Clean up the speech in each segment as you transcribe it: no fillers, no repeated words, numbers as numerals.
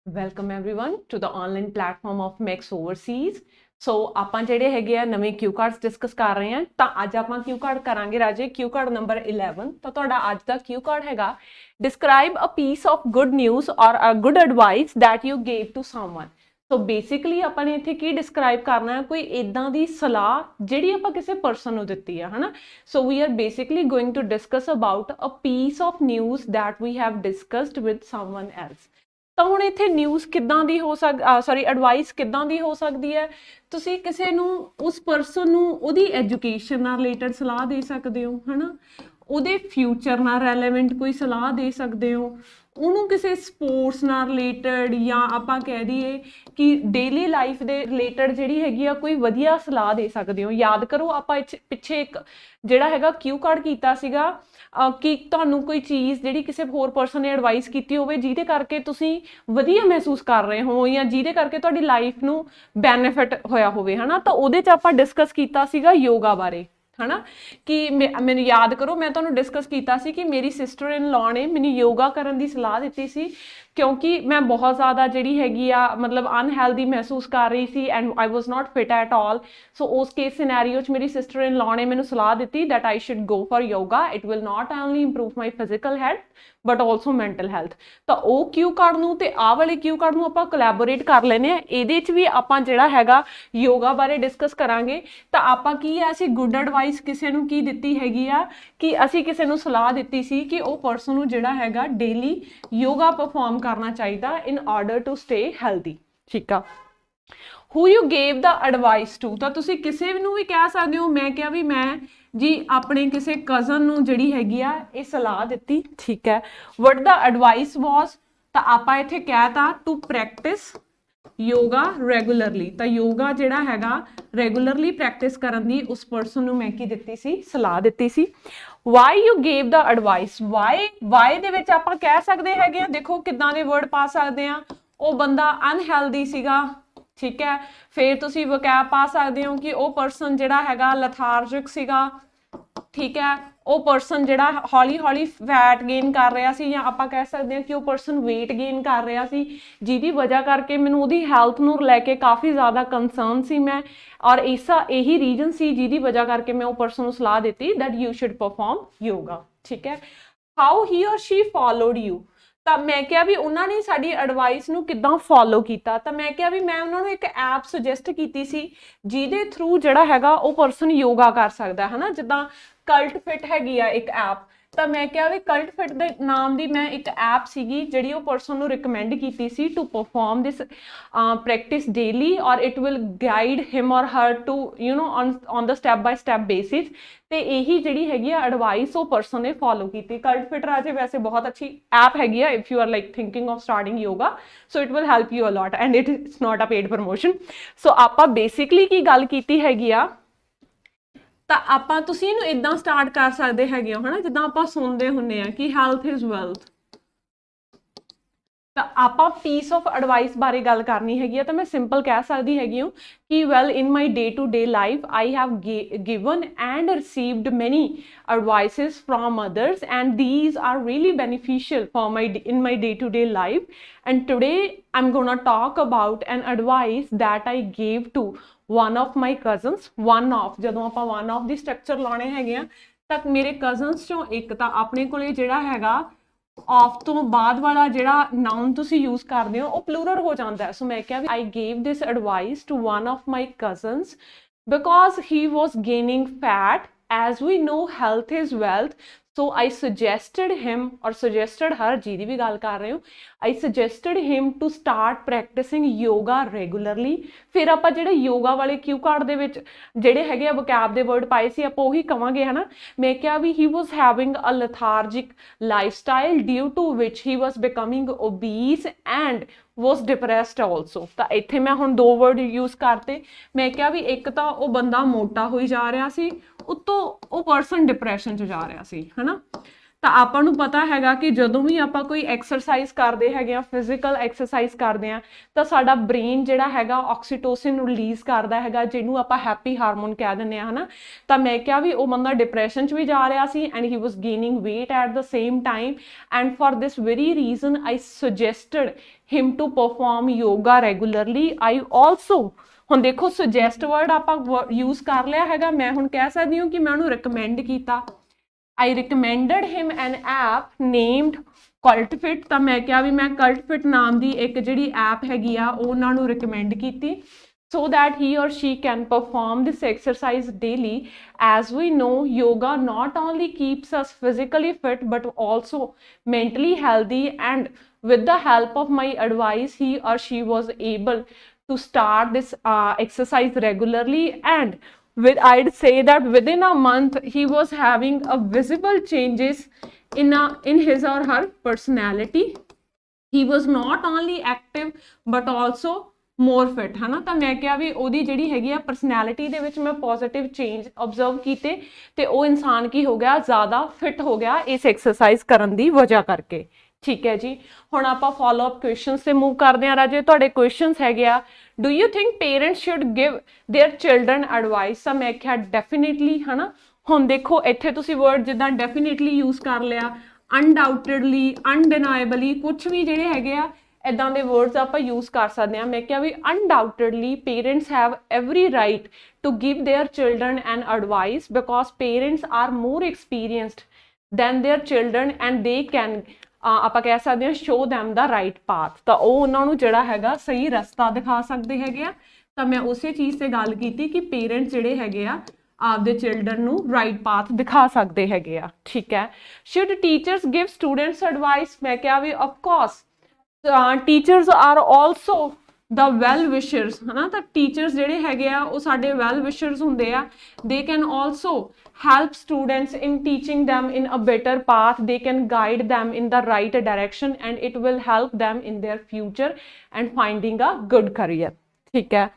Welcome everyone to the online platform of Max Overseas. So ਆਪਾਂ ਜਿਹੜੇ ਹੈਗੇ ਆ ਨਵੇਂ ਕਿਊ ਕਾਰਡਸ ਡਿਸਕਸ ਕਰ ਰਹੇ ਹਾਂ ਤਾਂ ਅੱਜ ਆਪਾਂ ਕਿਊ ਕਾਰਡ ਕਰਾਂਗੇ ਰਾਜੇ ਕਿਊ ਕਾਰਡ ਨੰਬਰ 11 ਤਾਂ ਤੁਹਾਡਾ ਅੱਜ ਦਾ ਕਿਊ ਕਾਰਡ ਹੈਗਾ describe a piece of good news or a good advice that you gave to someone. So basically ਆਪਾਂ ਨੇ ਇੱਥੇ ਕੀ ਡਿਸਕ੍ਰਾਈਬ ਕਰਨਾ ਹੈ ਕੋਈ ਇਦਾਂ ਦੀ ਸਲਾਹ ਜਿਹੜੀ ਆਪਾਂ ਕਿਸੇ ਪਰਸਨ ਨੂੰ ਦਿੱਤੀ ਆ ਹਨਾ so we are basically going to discuss about a piece of news that we have discussed with someone else ਤਾਂ ਹੁਣ ਇੱਥੇ ਨਿਊਜ਼ ਕਿੱਦਾਂ ਦੀ ਹੋ ਐਡਵਾਈਸ ਕਿੱਦਾਂ ਦੀ ਹੋ ਸਕਦੀ ਹੈ ਤੁਸੀਂ ਕਿਸੇ ਨੂੰ ਉਸ ਪਰਸਨ ਨੂੰ ਉਹਦੀ ਐਜੂਕੇਸ਼ਨ ਨਾਲ ਰਿਲੇਟਡ ਸਲਾਹ ਦੇ ਸਕਦੇ ਹੋ ਹਨਾ ਉਹਦੇ ਫਿਊਚਰ ਨਾਲ ਰੈਲੇਵੈਂਟ ਕੋਈ ਸਲਾਹ ਦੇ ਸਕਦੇ ਹੋ ਉਹਨੂੰ ਕਿਸੇ ਸਪੋਰਟਸ ਨਾਲ ਰਿਲੇਟਡ ਜਾਂ ਆਪਾਂ ਕਹਿ ਦਈਏ ਕਿ ਡੇਲੀ ਲਾਈਫ ਦੇ ਰਿਲੇਟਡ ਜਿਹੜੀ ਹੈਗੀ ਆ ਕੋਈ ਵਧੀਆ ਸਲਾਹ ਦੇ ਸਕਦੇ ਹੋ ਯਾਦ ਕਰੋ ਆਪਾਂ ਪਿੱਛੇ ਇੱਕ ਜਿਹੜਾ ਹੈਗਾ ਕਿਊ ਕਾਰਡ ਕੀਤਾ ਸੀਗਾ ਕਿ ਤੁਹਾਨੂੰ ਕੋਈ ਚੀਜ਼ ਜਿਹੜੀ ਕਿਸੇ ਹੋਰ ਪਰਸਨ ਨੇ ਐਡਵਾਈਸ ਕੀਤੀ ਹੋਵੇ ਜਿਹਦੇ ਕਰਕੇ ਤੁਸੀਂ ਵਧੀਆ ਮਹਿਸੂਸ ਕਰ ਰਹੇ ਹੋ ਜਾਂ ਜਿਹਦੇ ਕਰਕੇ ਤੁਹਾਡੀ ਲਾਈਫ ਨੂੰ ਬੈਨੀਫਿਟ ਹੋਇਆ ਹੋਵੇ ਹਨਾ ਤਾਂ ਉਹਦੇ 'ਚ ਆਪਾਂ ਡਿਸਕਸ ਕੀਤਾ ਸੀਗਾ ਯੋਗਾ ਬਾਰੇ ਹਨਾ ਕਿ ਮੈਨੂੰ ਯਾਦ ਕਰੋ ਮੈਂ ਤੁਹਾਨੂੰ ਡਿਸਕਸ ਕੀਤਾ ਸੀ ਕਿ ਮੇਰੀ ਸਿਸਟਰ ਇਨ ਲਾਅ ਨੇ ਮੈਨੂੰ ਯੋਗਾ ਕਰਨ ਦੀ ਸਲਾਹ ਦਿੱਤੀ ਸੀ ਕਿਉਂਕਿ ਮੈਂ ਬਹੁਤ ਜ਼ਿਆਦਾ ਜਿਹੜੀ ਹੈਗੀ ਆ ਮਤਲਬ ਅਨਹੈਲਦੀ ਮਹਿਸੂਸ ਕਰ ਰਹੀ ਸੀ and I was not fit at all so ਉਸ ਕੇਸ ਸਿਨੈਰੀਓ 'ਚ ਮੇਰੀ ਸਿਸਟਰ ਇਨ ਲਾਅ ਨੇ ਮੈਨੂੰ ਸਲਾਹ ਦਿੱਤੀ that I should go for yoga it will not only improve my physical health but also mental health ਤਾਂ ਉਹ ਕਿਊ ਕਾਰਡ ਨੂੰ ਤੇ ਆਹ ਵਾਲੇ ਕਿਊ ਕਾਰਡ ਨੂੰ ਆਪਾਂ ਕੋਲੈਬੋਰੇਟ ਕਰ ਲੈਨੇ ਆ ਇਹਦੇ 'ਚ ਵੀ ਆਪਾਂ ਜਿਹੜਾ ਹੈਗਾ ਯੋਗਾ ਬਾਰੇ ਡਿਸਕਸ ਕਰਾਂਗੇ ਤਾਂ ਆਪਾਂ ਕੀ ਆ ਅਸੀਂ ਗੁੱਡ ਐਡਵਾਈਸ ਕਿਸੇ ਨੂੰ ਕੀ ਦਿੱਤੀ ਹੈਗੀ ਆ ਕਿ ਅਸੀਂ ਕਿਸੇ ਨੂੰ ਸਲਾਹ ਦਿੱਤੀ ਸੀ ਕਿ ਉਹ ਪਰਸਨ ਨੂੰ ਜਿਹੜਾ ਹੈਗਾ ਡੇਲੀ ਯੋਗਾ ਪਰਫਾਰਮ ਕਰਨਾ ਚਾਹੀਦਾ in order to stay healthy ਠੀਕ ਆ who you gave the advice to ਤਾਂ ਤੁਸੀਂ ਕਿਸੇ ਨੂੰ ਵੀ ਕਹਿ ਸਕਦੇ ਹੋ ਮੈਂ ਕਿਹਾ ਵੀ ਮੈਂ ਜੀ ਆਪਣੇ ਕਿਸੇ ਕਜ਼ਨ ਨੂੰ ਜਿਹੜੀ ਹੈਗੀ ਆ ਇਹ ਸਲਾਹ ਦਿੱਤੀ ਠੀਕ ਹੈ what the advice was ਤਾਂ ਆਪਾਂ ਇੱਥੇ ਕਹਿਤਾ to practice yoga regularly ਤਾਂ ਯੋਗਾ ਜਿਹੜਾ ਹੈਗਾ ਰੈਗੂਲਰਲੀ ਪ੍ਰੈਕਟਿਸ ਕਰਨ ਦੀ ਉਸ ਪਰਸਨ ਨੂੰ ਮੈਂ ਕੀ ਦਿੱਤੀ ਸੀ ਸਲਾਹ ਦਿੱਤੀ ਸੀ why you gave the advice why ਦੇ ਵਿੱਚ ਆਪਾਂ ਕਹਿ ਸਕਦੇ ਹੈਗੇ ਆ ਦੇਖੋ ਕਿੱਦਾਂ ਦੇ ਵਰਡ ਪਾ ਸਕਦੇ ਆ ਉਹ ਬੰਦਾ ਅਨਹੈਲਦੀ ਸੀਗਾ ਠੀਕ ਹੈ ਫਿਰ ਤੁਸੀਂ ਵਕੈਬ ਪਾ ਸਕਦੇ ਹੋ ਕਿ ਉਹ ਪਰਸਨ ਜਿਹੜਾ ਹੈਗਾ ਲਥਾਰਜਿਕ ਸੀਗਾ ਠੀਕ ਹੈ ਉਹ ਪਰਸਨ ਜਿਹੜਾ ਹੌਲੀ ਹੌਲੀ ਫੈਟ ਗੇਨ ਕਰ ਰਿਹਾ ਸੀ ਜਾਂ ਆਪਾਂ ਕਹਿ ਸਕਦੇ ਹਾਂ ਕਿ ਉਹ ਪਰਸਨ weight ਗੇਨ ਕਰ ਰਿਹਾ ਸੀ ਜਿਹਦੀ ਵਜ੍ਹਾ ਕਰਕੇ ਮੈਨੂੰ ਉਹਦੀ ਹੈਲਥ ਨੂੰ ਲੈ ਕੇ ਕਾਫੀ ਜ਼ਿਆਦਾ ਕੰਸਰਨ ਸੀ ਮੈਂ ਔਰ ਇਹੀ ਰੀਜ਼ਨ ਸੀ ਜਿਹਦੀ ਵਜ੍ਹਾ ਕਰਕੇ ਮੈਂ ਉਹ ਪਰਸਨ ਨੂੰ ਸਲਾਹ ਦਿੱਤੀ that you should perform yoga ਠੀਕ ਹੈ how he or she followed you ਤਾਂ ਮੈਂ ਕਿਹਾ ਵੀ ਉਹਨਾਂ ਨੇ ਸਾਡੀ ਐਡਵਾਈਸ ਨੂੰ ਕਿੱਦਾਂ ਫੋਲੋ ਕੀਤਾ ਤਾਂ ਮੈਂ ਕਿਹਾ ਵੀ ਮੈਂ ਉਹਨਾਂ ਨੂੰ ਇੱਕ ਐਪ ਸੁਜੈਸਟ ਕੀਤੀ ਸੀ ਜਿਹਦੇ ਥਰੂ ਜਿਹੜਾ ਹੈਗਾ ਉਹ ਪਰਸਨ ਯੋਗਾ ਕਰ ਸਕਦਾ ਹੈ ਨਾ ਜਿੱਦਾਂ ਕਲਟ ਫਿਟ ਹੈਗੀ ਆ ਇੱਕ ਐਪ ਤਾਂ ਮੈਂ ਕਿਹਾ ਵੀ ਕਲਟ ਫਿਟ ਦੇ ਨਾਮ ਦੀ ਮੈਂ ਇੱਕ ਐਪ ਸੀਗੀ ਜਿਹੜੀ ਉਹ ਪਰਸਨ ਨੂੰ ਰਿਕਮੈਂਡ ਕੀਤੀ ਸੀ to perform this practice daily or it will guide him or her to you know on the step by step basis ਤੇ ਇਹੀ ਜਿਹੜੀ ਹੈਗੀ ਆ ਐਡਵਾਈਸ ਉਹ ਪਰਸਨ ਨੇ ਫੋਲੋ ਕੀਤੀ ਕਲਟ ਫਿਟ ਰਾਜੇ ਵੈਸੇ ਬਹੁਤ ਅੱਛੀ ਐਪ ਹੈਗੀ ਆ if you are like thinking of starting yoga so it will help you a lot and it is not a paid promotion so ਆਪਾਂ ਬੇਸਿਕਲੀ ਕੀ ਗੱਲ ਕੀਤੀ ਹੈਗੀ ਆ ਤਾਂ ਆਪਾਂ ਤੁਸੀਂ ਇਹਨੂੰ ਇਦਾਂ ਸਟਾਰਟ ਕਰ ਸਕਦੇ ਹੈਗੇ ਹੋ ਹਨਾ ਜਿੱਦਾਂ ਆਪਾਂ ਸੁਣਦੇ ਹੁੰਨੇ ਆ ਕਿ ਹੈਲਥ ਇਜ਼ ਵੈਲਥ ਤਾਂ ਆਪਾਂ ਪੀਸ ਆਫ ਐਡਵਾਈਸ ਬਾਰੇ ਗੱਲ ਕਰਨੀ ਹੈਗੀ ਆ ਤਾਂ ਮੈਂ ਸਿੰਪਲ ਕਹਿ ਸਕਦੀ ਹੈਗੀ ਹਾਂ ਕਿ well in my day to day life I have given and received many advices from others and these are really beneficial for in my day-to-day life and today I'm gonna talk about an advice that I gave to one of my cousins ਜਦੋਂ ਆਪਾਂ one of the structure ਲਾਉਣੇ ਹੈਗੇ ਆ ਤਾਂ ਮੇਰੇ cousins ਚੋਂ ਇੱਕ ਤਾਂ ਆਪਣੇ ਕੋਲੇ ਜਿਹੜਾ ਹੈਗਾ off ਤੋਂ ਬਾਅਦ ਵਾਲਾ ਜਿਹੜਾ ਨਾਉਨ ਤੁਸੀਂ ਯੂਜ਼ ਕਰਦੇ ਹੋ ਉਹ ਪਲੂਰਲ ਹੋ ਜਾਂਦਾ ਹੈ ਸੋ ਮੈਂ ਕਿਹਾ I gave this advice to one of my cousins because he was gaining fat as we know health is wealth so I suggested him or suggested her ਜਿਹਦੀ ਵੀ ਗੱਲ ਕਰ ਰਹੇ ਹੋ I suggested him to start practicing yoga regularly ਫਿਰ ਆਪਾਂ ਜਿਹੜੇ ਯੋਗਾ ਵਾਲੇ ਕਿਊ card ਦੇ ਵਿੱਚ ਜਿਹੜੇ ਹੈਗੇ ਆ ਵੋਕੈਬ ਦੇ ਵਰਡ ਪਾਏ ਸੀ ਆਪਾਂ ਉਹੀ ਕਵਾਂਗੇ ਹਨਾ ਮੈਂ ਕਿਹਾ ਵੀ he was having a lethargic lifestyle due to which he was becoming obese and was depressed also ਤਾਂ ਇੱਥੇ ਮੈਂ ਹੁਣ ਦੋ ਵਰਡ ਯੂਜ਼ ਕਰਤੇ ਮੈਂ ਕਿਹਾ ਵੀ ਇੱਕ ਤਾਂ ਉਹ ਬੰਦਾ ਮੋਟਾ ਹੋਈ ਜਾ ਰਿਹਾ ਸੀ ਉੱਤੋਂ ਉਹ ਪਰਸਨ ਡਿਪਰੈਸ਼ਨ 'ਚ ਜਾ ਰਿਹਾ ਸੀ ਹਨਾ ਤਾਂ ਆਪਾਂ ਨੂੰ ਪਤਾ ਹੈਗਾ ਕਿ ਜਦੋਂ ਵੀ ਆਪਾਂ ਕੋਈ ਐਕਸਰਸਾਈਜ਼ ਕਰਦੇ ਹੈਗੇ ਆ, ਫਿਜ਼ੀਕਲ ਐਕਸਰਸਾਈਜ਼ ਕਰਦੇ ਆ, ਤਾਂ ਸਾਡਾ ਬ੍ਰੇਨ ਜਿਹੜਾ ਹੈਗਾ ਆਕਸੀਟੋਸਿਨ ਰਿਲੀਜ਼ ਕਰਦਾ ਹੈਗਾ, ਜਿਹਨੂੰ ਆਪਾਂ ਹੈਪੀ ਹਾਰਮੋਨ ਕਹਿ ਦਿੰਦੇ ਆ, ਹਨਾ। ਤਾਂ ਮੈਂ ਕਿਹਾ ਵੀ ਉਹ ਬੰਦਾ ਡਿਪਰੈਸ਼ਨ 'ਚ ਵੀ ਜਾ ਰਿਹਾ ਸੀ and he was gaining weight at the same time, and for this very reason I suggested him to perform yoga regularly. I also, ਹੁਣ ਦੇਖੋ suggest word ਆਪਾਂ use ਕਰ ਲਿਆ ਹੈਗਾ, ਮੈਂ ਹੁਣ ਕਹਿ ਸਕਦੀ ਹਾਂ ਕਿ ਮੈਂ ਉਹਨੂੰ recommend ਕੀਤਾ। I recommended him an app named CultFit, ਤਾਂ ਮੈਂ ਕਿਹਾ ਵੀ ਮੈਂ CultFit ਨਾਮ ਦੀ ਇੱਕ ਜਿਹੜੀ ਐਪ ਹੈਗੀ ਆ ਉਹ ਉਹਨਾਂ ਨੂੰ recommend ਕੀਤੀ, so that he or she can perform this exercise daily. As we know, yoga not only keeps us physically fit but also mentally healthy, and with the help of my advice, he or she was able to start this exercise regularly, and I'd say that within a month he was having a visible changes in his or her personality. He was not only active but also more fit, है ना। ਤਾਂ ਮੈਂ ਕਿਹਾ ਵੀ ਉਹਦੀ ਜਿਹੜੀ ਹੈਗੀ ਆ personality ਦੇ ਵਿੱਚ ਮੈਂ ਪੋਜ਼ਿਟਿਵ ਚੇਂਜ ਆਬਜ਼ਰਵ ਕੀਤੇ, ਤੇ ਉਹ ਇਨਸਾਨ ਕੀ ਹੋ ਗਿਆ, ਜ਼ਿਆਦਾ ਫਿਟ ਹੋ ਗਿਆ ਇਸ ਐਕਸਰਸਾਈਜ਼ ਕਰਨ ਦੀ ਵਜ੍ਹਾ ਕਰਕੇ। ਠੀਕ ਹੈ ਜੀ, ਹੁਣ ਆਪਾਂ ਫੋਲੋ ਅਪ ਕੁਐਸਚਨਸ ਤੇ ਮੂਵ ਕਰਦੇ ਹਾਂ ਰਾਜੇ। ਤੁਹਾਡੇ ਕੁਐਸਚਨਸ ਹੈਗੇ ਆ, do you think parents should give their children advice? ਤਾਂ ਮੈਂ ਕਿਹਾ ਡੈਫੀਨੇਟਲੀ, ਹੈ ਨਾ। ਹੁਣ ਦੇਖੋ ਇੱਥੇ ਤੁਸੀਂ ਵਰਡ ਜਿੱਦਾਂ ਡੈਫੀਨੇਟਲੀ ਯੂਜ਼ ਕਰ ਲਿਆ, ਅਨਡਾਊਟਡਲੀ, ਅਨਡਿਨਾਏਬਲੀ, ਕੁਛ ਵੀ ਜਿਹੜੇ ਹੈਗੇ ਆ ਇੱਦਾਂ ਦੇ ਵਰਡਸ ਆਪਾਂ ਯੂਜ਼ ਕਰ ਸਕਦੇ ਹਾਂ। ਮੈਂ ਕਿਹਾ ਵੀ undoubtedly parents have every right to give their children an advice, because parents are more experienced than their children and they can ਆਪਾਂ ਕਹਿ ਸਕਦੇ ਹਾਂ show them the right path. ਤਾਂ ਉਹ ਉਹਨਾਂ ਨੂੰ ਜਿਹੜਾ ਹੈਗਾ ਸਹੀ ਰਸਤਾ ਦਿਖਾ ਸਕਦੇ ਹੈਗੇ ਆ। ਤਾਂ ਮੈਂ ਉਸੇ ਚੀਜ਼ ਤੇ ਗੱਲ ਕੀਤੀ ਕਿ ਪੇਰੈਂਟਸ ਜਿਹੜੇ ਹੈਗੇ ਆ ਆਪਦੇ ਚਿਲਡਰਨ ਨੂੰ ਰਾਈਟ ਪਾਥ ਦਿਖਾ ਸਕਦੇ ਹੈਗੇ ਆ। ਠੀਕ ਹੈ, should teachers give students advice? ਮੈਂ ਕਿਹਾ ਵੀ of course teachers are also the well wishers, ਹੈ ਨਾ। ਤਾਂ ਟੀਚਰਸ ਜਿਹੜੇ ਹੈਗੇ ਆ ਉਹ ਸਾਡੇ ਵੈਲ ਵਿਸ਼ਰਸ ਹੁੰਦੇ ਆ। They can also help students in teaching them in a better path. They can guide them in the right direction and it will help them in their future and finding a good career. ठीक है,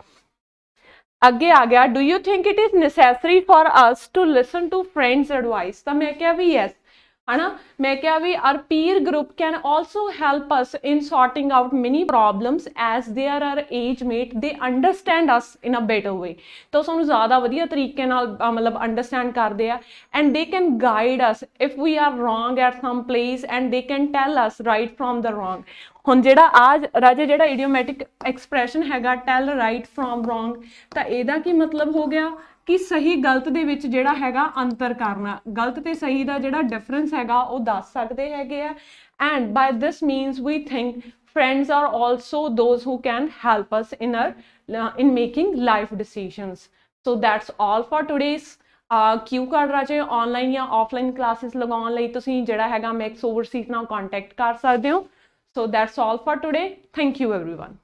ਅੱਗੇ ਆ ਗਿਆ, do you think it is necessary for us to listen to friends advice? ਤਾਂ ਮੈਂ ਕਿਹਾ ਵੀ yes, है ना। मैं क्या भी our peer group can also help us in sorting out many problems as they are our age mate, they understand us in a better way। तो ਸਾਨੂੰ ਜ਼ਿਆਦਾ ਵਧੀਆ ਤਰੀਕੇ ਨਾਲ ਮਤਲਬ ਅੰਡਰਸਟੈਂਡ ਕਰਦੇ ਆ, and they can guide us if we are wrong at some place and they can tell us right from the wrong। ਹੁਣ ਜਿਹੜਾ ਰਾਜੇ ਜਿਹੜਾ ਇਡੀਓਮੈਟਿਕ ਐਕਸਪ੍ਰੈਸ਼ਨ ਹੈਗਾ ਟੈਲ ਰਾਈਟ ਫਰੋਮ ਰੋਂਗ, ਤਾਂ ਇਹਦਾ ਕੀ ਮਤਲਬ ਹੋ ਗਿਆ ਕਿ ਸਹੀ ਗਲਤ ਦੇ ਵਿੱਚ ਜਿਹੜਾ ਹੈਗਾ ਅੰਤਰ ਕਰਨਾ, ਗਲਤ ਤੇ ਸਹੀ ਦਾ ਜਿਹੜਾ ਡਿਫਰੈਂਸ ਹੈਗਾ ਉਹ ਦੱਸ ਸਕਦੇ ਹੈਗੇ ਆ। And by this means we think friends are also those who can help us in making life decisions। so that's all for today's Q card Raje. Online या ऑफलाइन क्लासेस लगाउण लई तुसीं जिहड़ा हैगा मैक्स ओवरसीज नाल contact कर सकदे हो। so that's all for today, thank you everyone।